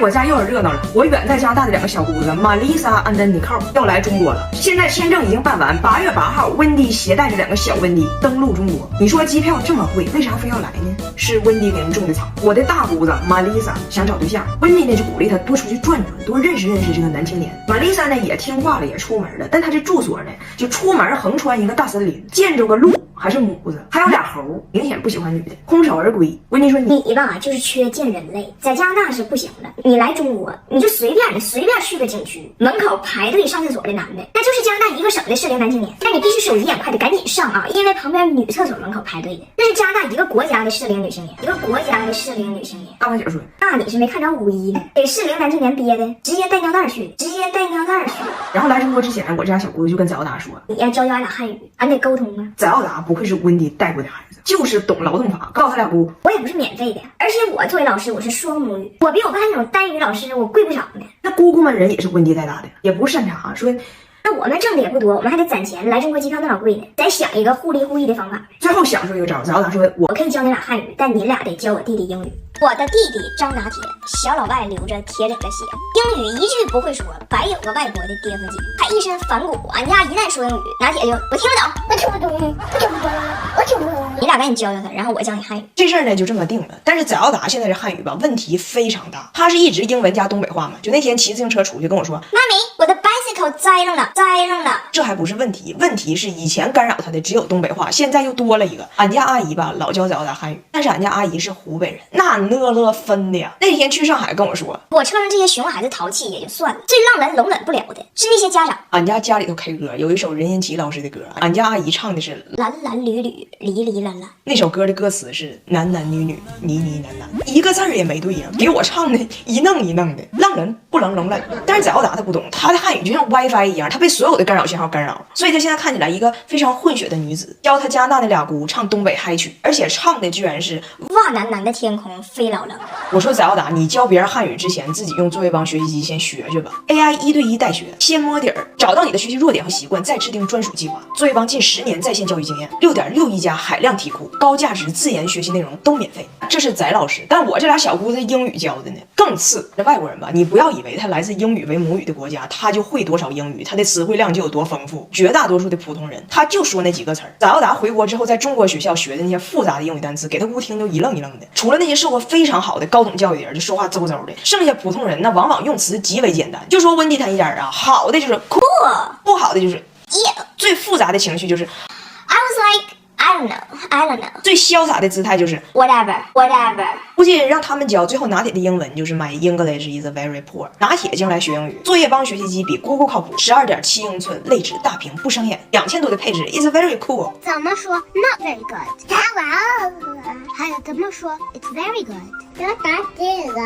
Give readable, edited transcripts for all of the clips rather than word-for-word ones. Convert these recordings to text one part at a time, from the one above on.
我家又有热闹了，我远在加拿大的两个小姑子玛丽莎、安德尼寇要来中国了。现在签证已经办完，8月8号，温迪携带着2个小温迪登陆中国。你说机票这么贵，为啥非要来呢？是温迪给人种的草。我的大姑子玛丽莎想找对象，温迪呢就鼓励她多出去转转，多认识认识这个男青年。玛丽莎呢也听话了，也出门了，但她这住所呢就出门横穿一个大森林，见着个鹿还是母子，还有俩猴，明显不喜欢女的，空手而归。温迪说你吧就是缺见人类，在加拿大是不行的，你来中国你就随便去个景区，门口排队上厕所的男的，那就是加拿大一个省的适龄男青年，但你必须手疾眼快的赶紧上啊，因为旁边女厕所门口排队的，那是加拿大一个国家的适龄女青年，一个国家的适龄女青年。大胖姐说，那你是没看着5·1呢，给适龄男青年憋的直接带尿袋去，然后来中国之前，我这家小姑子就跟翟奥达说，你要教俺俩汉语，俺得沟通啊。翟奥达不愧是温迪带过的孩子，就是懂劳动法，告诉他俩姑，我也不是免费的，而且我作为老师我是双母语，我比我刚才那种单语老师我贵不少呢。那姑姑们人也是温迪带大的，也不是擅长说。那我们挣的也不多，我们还得攒钱，来中国机票那老贵呢，得想一个互利互益的方法。最后想出一个招，翟奥达说，我可以教你俩汉语，但你俩得教我弟弟英语。我的弟弟张拿铁，小老外流着铁岭的血，英语一句不会说，白有个外国的爹夫机，还一身反骨。俺家一旦说英语，拿铁就我听不懂。你俩赶紧教教他，然后我教你汉语。这事儿呢就这么定了。但是翟奥达现在这汉语吧，问题非常大。他是一直英文加东北话嘛，就那天骑自行车出去跟我说，妈咪，我的 bicycle 栽上了。这还不是问题，问题是以前干扰他的只有东北话，现在又多了一个。俺家阿姨吧老教翟奥达汉语，但是俺家阿姨是湖北人，那呢了分的呀。那天去上海跟我说，我车上这些熊孩子淘气也就算了，最让人容忍不了的是那些家长。俺家里头 K 歌有一首任贤齐老师的歌，俺家阿姨唱的是蓝蓝缕缕离离蓝蓝，那首歌的歌词是男男女女呢呢喃喃，一个字儿也没对呀，给我唱的一弄一弄的，让人不能容忍。但是翟奥达他不懂，他的汉语就像 WiFi 一样，他被所有的干扰信号干扰，所以他现在看起来一个非常混血的女子，教他加拿大的俩姑唱东北嗨曲，而且唱的居然是哇蓝蓝的天空飞老冷。我说翟奥达，你教别人汉语之前，自己用作业帮学习机先学学吧 ，AI 1对1带学，先摸底儿，找到你的学习弱点和习惯，再制定专属计划。作业帮近10年在线教育经验，6.6亿加海量题库，高价值自研学习内容都免费。这是翟老师，但我这俩小姑子英语教的呢，更次。这外国人吧，你不要以为他来自英语为母语的国家，他就会多少英语，他的词汇量就有多丰富。绝大多数的普通人，他就说那几个词儿。翟奥达回国之后，在中国学校学的那些复杂的英语单词，给他姑听都一愣一愣的。除了那些受过非常好的高等教育的人，就说话邹邹的，剩下普通人那往往用词极为简单。就说温迪他一家啊，好的就是 cool， 不好的就是 yeah， 最复杂的情绪就是 I was like I don't know， 最潇洒的姿态就是 whatever。估计让他们教，最后拿铁的英文就是 My English is very poor。拿铁将来学英语，作业帮学习机比 Google 靠谱，12.7英寸内置大屏不伤眼，2000多的配置 is very cool。怎么说 ？Not very good。还有怎么说 ？It's very good。要打这个。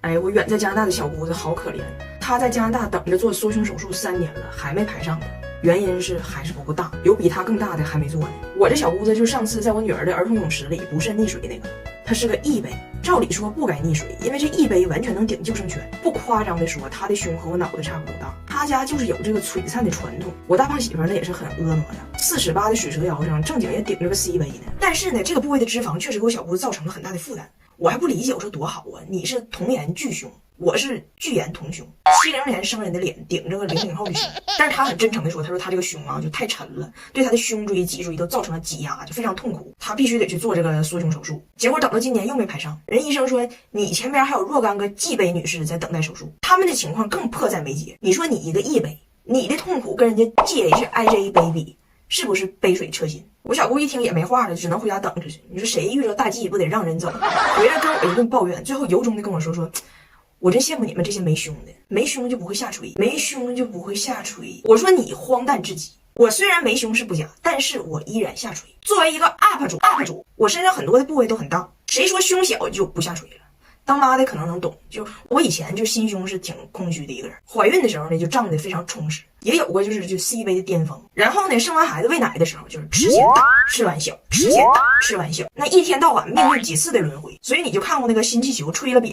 哎，我远在加拿大的小姑子好可怜，她在加拿大等着做缩胸手术3年了，还没排上呢。原因是还是不够大，有比她更大的还没做呢。我这小姑子就是上次在我女儿的儿童泳池里不慎溺水那个，她是个E杯，照理说不该溺水，因为这E杯完全能顶救生圈。不夸张的说，她的胸和我脑袋差不多大。她家就是有这个璀璨的传统。我大胖媳妇呢也是很婀娜的，4尺8的水蛇腰上正经也顶着个 C 杯呢。但是呢，这个部位的脂肪确实给我小姑子造成了很大的负担。我还不理解，我说多好啊，你是童颜巨胸，我是巨颜童胸，70年生人的脸顶着个00后的胸。但是他很真诚的说，他说他这个胸啊就太沉了，对他的胸椎脊椎都造成了挤压，就非常痛苦，他必须得去做这个缩胸手术。结果等到今年又没排上，人医生说你前边还有若干个G杯女士在等待手术，他们的情况更迫在眉睫。你说你一个E杯，你的痛苦跟人家 GHIJ 杯比，是不是杯水车薪？我小姑一听也没话了，只能回家等着去。你说谁遇着大忌不得让人走？回来跟我一顿抱怨，最后由衷的跟我说，我真羡慕你们这些没胸的，没胸就不会下垂，没胸就不会下垂。我说你荒诞至极，我虽然没胸是不假，但是我依然下垂。作为一个 UP 主，我身上很多的部位都很大，谁说胸小就不下垂了？当妈的可能能懂，就我以前就心胸是挺空虚的一个人，怀孕的时候呢就胀得非常充实，也有过就 C 杯的巅峰，然后呢生完孩子喂奶的时候就是吃前大吃完小，吃前大吃完小，那一天到晚命运几次的轮回。所以你就看过那个新气球吹了瘪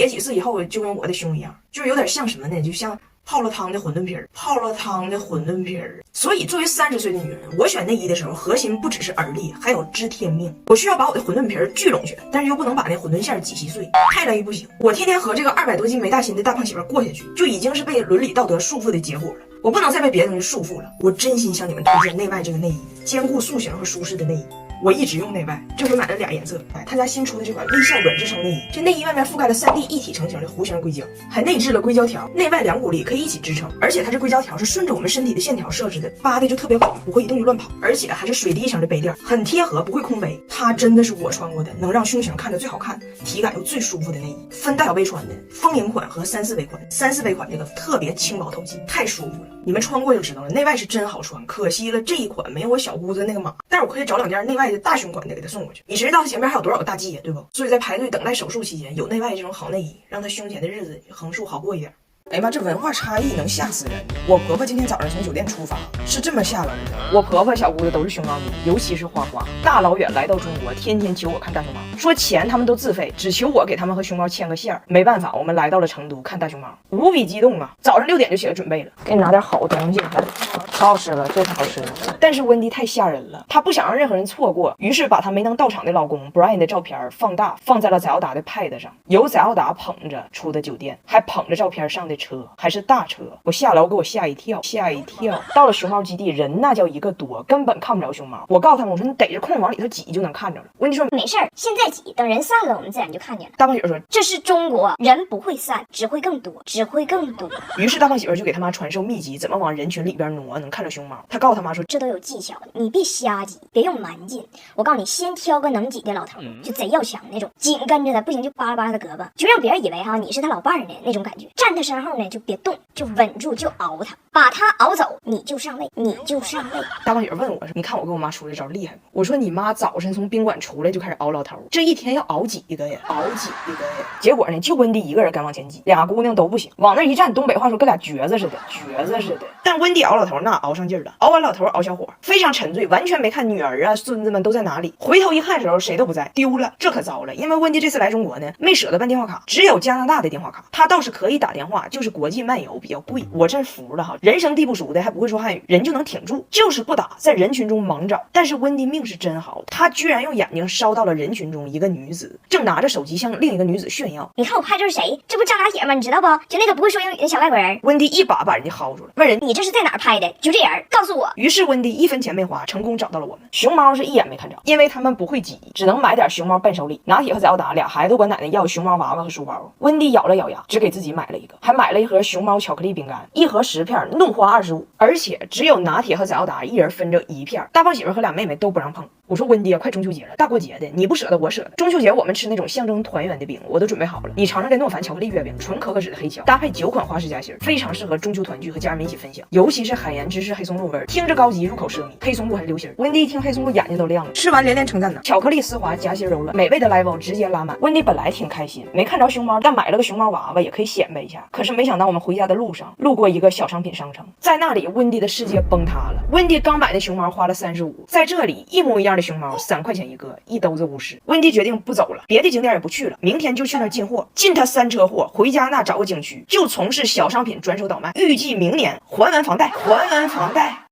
几次以后，就跟我的胸一样，就是有点像什么呢，就像泡了汤的馄饨皮儿，泡了汤的馄饨皮儿。所以作为30岁的女人，我选内衣的时候，核心不只是耳力，还有知天命。我需要把我的馄饨皮儿聚拢起来，但是又不能把那馄饨馅挤稀碎，太累不行。我天天和这个200多斤没大心的大胖媳妇过下去，就已经是被伦理道德束缚的结果了。我不能再被别的东西束缚了。我真心向你们推荐内外这个内衣，兼顾塑形和舒适的内衣。我一直用内外，这回买了俩颜色。他家新出的这款微笑软支撑内衣，这内衣外面覆盖了3D 一体成型的弧形硅胶，还内置了硅胶条，内外两股力可以一起支撑。而且它这硅胶条是顺着我们身体的线条设置的，扒的就特别广，不会一动就乱跑。而且还是水滴型的杯垫，很贴合，不会空杯。它真的是我穿过的能让胸型看着最好看、体感又最舒服的内衣。分大小杯穿的，丰盈款和3、4杯款。3、4杯款这个特别轻薄透气，太舒服了。你们穿过就知道了，内外是真好穿。可惜了这一款没有我小姑子那个码，但是我可以找2件内外的大胸款的给她送过去。你谁知道她前面还有多少个大鸡呀，对不？所以在排队等待手术期间，有内外这种好内衣，让她胸前的日子横竖好过一点。哎呀妈，这文化差异能吓死人！我婆婆今天早上从酒店出发，是这么下文的。我婆婆小姑子都是熊猫迷，尤其是花花，大老远来到中国，天天求我看大熊猫，说钱他们都自费，只求我给他们和熊猫牵个线儿。没办法，我们来到了成都看大熊猫，无比激动啊！早上6点就起来准备了，给你拿点好东西，可好吃了，这太好吃了。但是温迪太吓人了，她不想让任何人错过，于是把她没能到场的老公 Brian 的照片放大，放在了宰奥达的 pad 上，由宰奥达捧着出的酒店，还捧着照片上的车，还是大车。我下楼给我吓一跳，吓一跳。到了熊猫基地，人那叫一个多，根本看不着熊猫。我告诉他们，我说你逮着空往里头挤就能看着了。温迪说没事儿，现在挤，等人散了，我们自然就看见了。大胖媳妇说这是中国，人不会散，只会更多，只会更多。于是大胖媳妇就给他妈传授秘籍，怎么往人群里边挪能看着熊猫。他告诉他妈说这都有技巧的，你别瞎挤，别用蛮劲。我告诉你，先挑个能挤的老头，就贼要强那种，紧跟着他，不行就扒拉扒拉他胳膊，就让别人以为你是他老伴儿的那种感觉。站他身后呢，就别动，就稳住，就熬他，把他熬走，你就上位，你就上位。大胖媳妇问我说：“你看我跟我妈出这招厉害吗？”我说：“你妈早晨从宾馆出来就开始熬老头，这一天要熬几个呀？熬几个呀？”结果呢，就温迪一个人敢往前挤，俩姑娘都不行，往那一站，东北话说跟俩橛子似的，橛子似的。但温迪熬老头那熬上劲儿了，熬完老头熬小伙，非常沉醉，完全没看女儿啊孙子们都在哪里。回头一看的时候，谁都不在，丢了，这可糟了。因为温迪这次来中国呢，没舍得办电话卡，只有加拿大的电话卡，他倒是可以打电话，就是国际漫游比较贵。我真服了哈，人生地不熟的还不会说汉语，人就能挺住，就是不打，在人群中忙找。但是温迪命是真好，他居然用眼睛烧到了人群中一个女子，正拿着手机向另一个女子炫耀。你看我拍这是谁？这不张大铁吗？你知道不？就那个不会说英语的小外国人。温迪一把人家薅住了，问人你这是在哪儿拍的？就这人，告诉我。于是温迪1分钱没花，成功找到了我们。熊猫是一眼没看着，因为他们不会挤，只能买点熊猫伴手礼。拿铁和宰奥达俩孩子管奶奶要熊猫娃娃和书包，温迪咬了咬牙，只给自己买了一个，还买了一盒熊猫巧克力饼干，一盒10片，怒花25，而且只有拿铁和宰奥达一人分着1片。大胖媳妇和俩妹妹都不让碰。我说温迪啊，快中秋节了，大过节的，你不舍得我舍得。中秋节我们吃那种象征团圆的饼，我都准备好了。你尝尝这诺凡巧克力月饼，纯可可脂的黑巧，搭配9款花式夹心，非常适合中秋团聚和家人们一起分享。尤其是海盐芝士黑松露味儿，听着高级，入口奢靡。黑松露还是流心儿，温迪一听黑松露眼睛都亮了，吃完连连称赞呢。巧克力丝滑，夹心柔软，美味的 level 直接拉满。温迪本来挺开心，没看着熊猫，但买了个熊猫娃娃也可以显摆一下。可是没想到我们回家的路上，路过一个小商品商城，在那里温迪的世界崩塌了。温迪刚买的熊猫花了35，在这里一模一样的熊猫3块钱一个，一兜子50。温迪决定不走了，别的景点也不去了，明天就去那儿进货，进他3车货，回家那找个景区就从事小商品转手倒卖，预计明年还完房贷，还完房贷。